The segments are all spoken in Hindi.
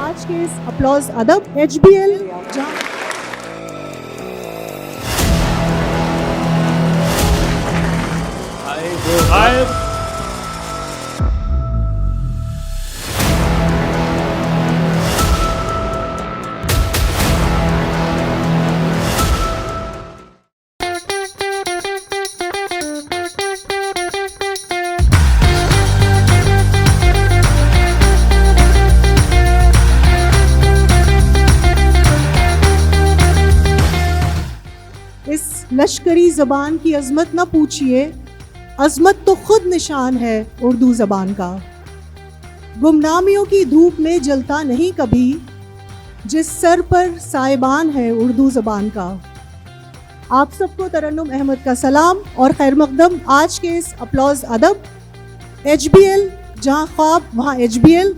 आज के इस अपलॉज अदब HBL इस लश्करी ज़बान की अज़मत न पूछिए, अज़मत तो खुद निशान है उर्दू ज़बान का। गुमनामियों की धूप में जलता नहीं कभी, जिस सर पर साइबान है उर्दू ज़बान का। आप सबको तरन्नुम अहमद का सलाम और खैर मकदम आज के इस अपलॉज अदब HBL, जहाँ ख्वाब वहाँ HBL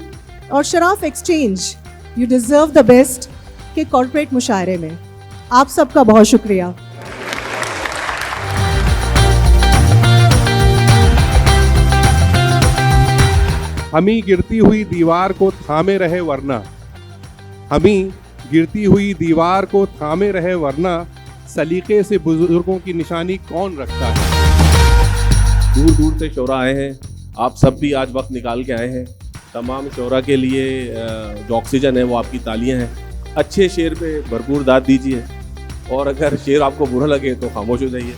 और Sharaf exchange you deserve the best के कॉर्पोरेट मुशायरे में आप सबका बहुत शुक्रिया। हमी गिरती हुई दीवार को थामे रहे वरना, हमी गिरती हुई दीवार को थामे रहे वरना, सलीके से बुजुर्गों की निशानी कौन रखता है। दूर दूर से शोरा आए हैं, आप सब भी आज वक्त निकाल के आए हैं। तमाम शोरा के लिए जो ऑक्सीजन है वो आपकी तालियां हैं। अच्छे शेर पे भरपूर दाद दीजिए और अगर शेर आपको बुरा लगे तो खामोश हो जाइए,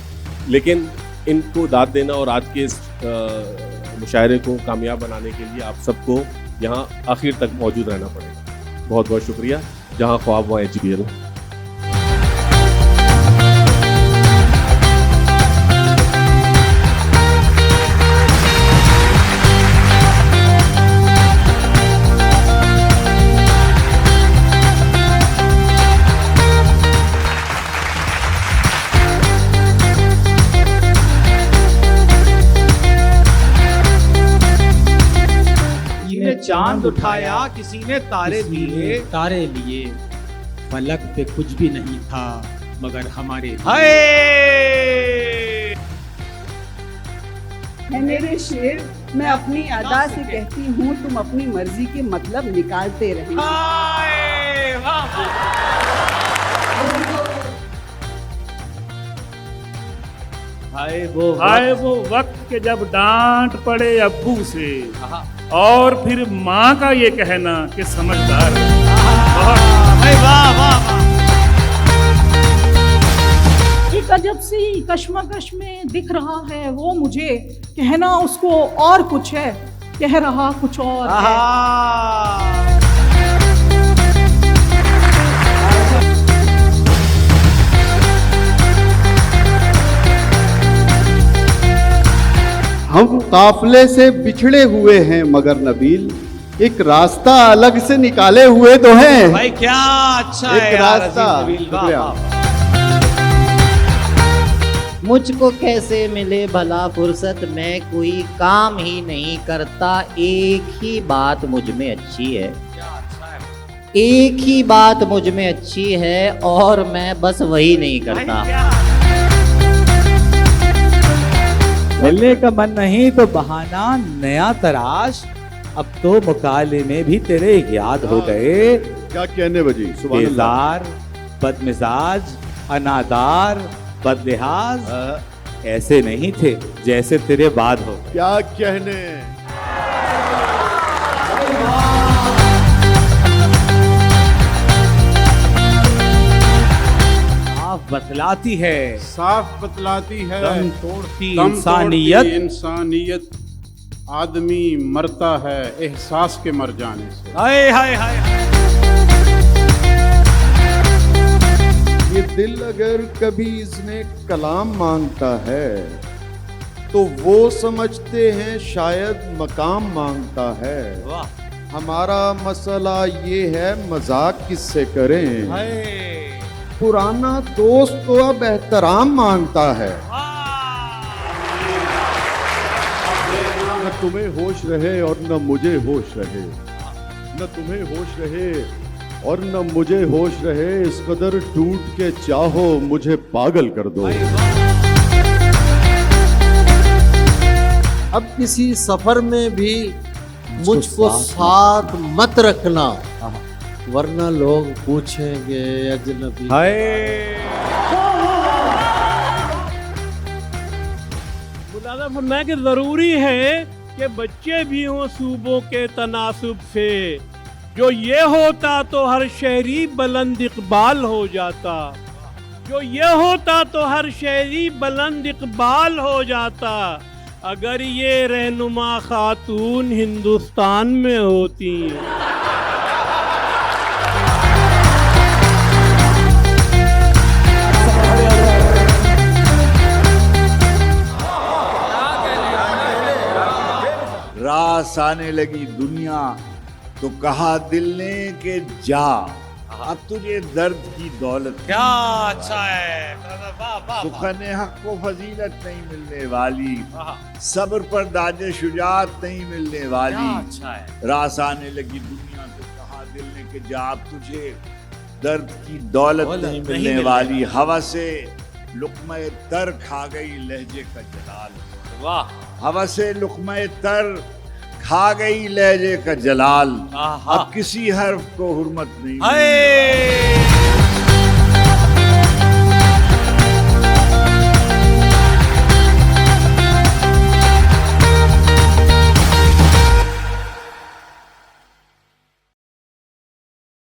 लेकिन इनको दाद देना और आज के इस मुशायरे को कामयाब बनाने के लिए आप सबको यहाँ आखिर तक मौजूद रहना पड़ेगा। बहुत बहुत शुक्रिया। जहाँ ख्वाब वहाँ HBL। चांद उठाया, किसी ने तारे लिए फलक पे कुछ भी नहीं था मगर हमारे हाय। है मेरे शेर, मैं अपनी अदा से कहती हूँ, तुम अपनी मर्जी के मतलब निकालते रहे। हाय वाह। हाय वो वक्त के जब डांट पड़े अब्बू से और फिर माँ का ये कहना कि समझदार है। एक अजब सी कश्मकश में दिख रहा है वो मुझे, कहना उसको और कुछ है, कह रहा कुछ और है। हम काफले से बिछड़े हुए हैं मगर नबील, एक रास्ता अलग से निकाले हुए तो हैं। भाई क्या अच्छा एक है रास्ता। मुझको कैसे मिले भला फुर्सत, मैं कोई काम ही नहीं करता, एक ही बात मुझ में अच्छी है, एक ही बात मुझ में अच्छी है और मैं बस वही नहीं करता। मिलने का मन नहीं तो बहाना नया तराश, अब तो मुकाले में भी तेरे याद हो गए। क्या कहने बजी, बेजार, बदमिजाज, अनादार, बदलिहाज ऐसे नहीं थे जैसे तेरे बाद हो। क्या कहने। बतलाती है, साफ बतलाती है, दम तोड़ती इंसानियत, आदमी मरता है एहसास के मर जाने से। हाय हाय हाय। ये दिल अगर कभी इसमें कलाम मांगता है तो वो समझते हैं शायद मकाम मांगता है। हमारा मसला ये है मजाक किससे करें, पुराना दोस्त तो अब एहतराम मांगता है। न तुम्हें होश रहे और न मुझे होश रहे, न तुम्हें होश रहे और न मुझे होश रहे, इस कदर टूट के चाहो मुझे पागल कर दो। अब किसी सफर में भी मुझको साथ मत रखना, वरना लोग पूछेंगे अजनबी। मुलाज़ा फरमाया कि ज़रूरी है कि बच्चे भी हों सूबों के तनासुब से। जो ये होता तो हर शहरी बुलंद इकबाल हो जाता, जो ये होता तो हर शहरी बुलंद इकबाल हो जाता, अगर ये रहनुमा खातून हिंदुस्तान में होती। रास आने लगी दुनिया तो कहा दिल ने कि जा, अब तुझे दर्द की दौलत। क्या अच्छा है, वाह वाह। सुखने हक को फजीलत नहीं मिलने वाली, सब्र पर दाजे शुजात नहीं मिलने वाली। अच्छा है। रास आने लगी दुनिया तो कहा दिल ने कि जा, अब तुझे दर्द की दौलत नहीं मिलने वाली। हवा से लुक़्मे तर खा गई लहजे का जलाल। वाह। हवा से लुक़्मे तर खा गई लहजे का जलाल। अब किसी हर्फ को हुर्मत नहीं।